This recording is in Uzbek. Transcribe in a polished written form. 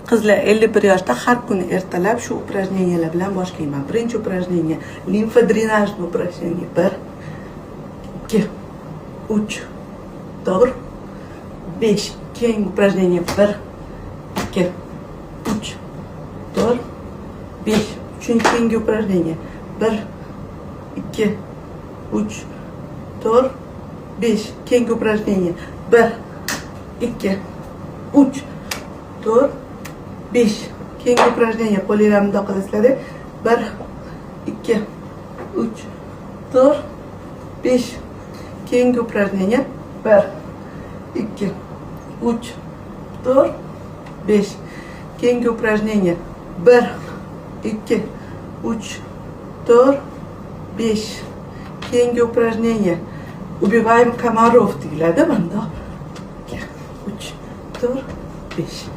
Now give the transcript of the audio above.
Qizlar 51 yoshda har kuni ertalab shu упражнениялар bilan boshlayman. Birinchi упражнение limfa drenajli упражнение. 1 2 3 4 5. Keyingi упражнение 1 2 3 4 5. Keyingi упражнение 1 2 3 4 5. Keyingi упражнение 1 2 3 4 5. Keyingi упражнение qo'llarni mundoq qilasizlar. 1 2 3 4 5. Keyingi упражнение 1 2 3 4 5. Keyingi упражнение 1 2 3 4 5. Keyingi упражнение убиваем комаров deyiladi bunda. 2 3 4 5.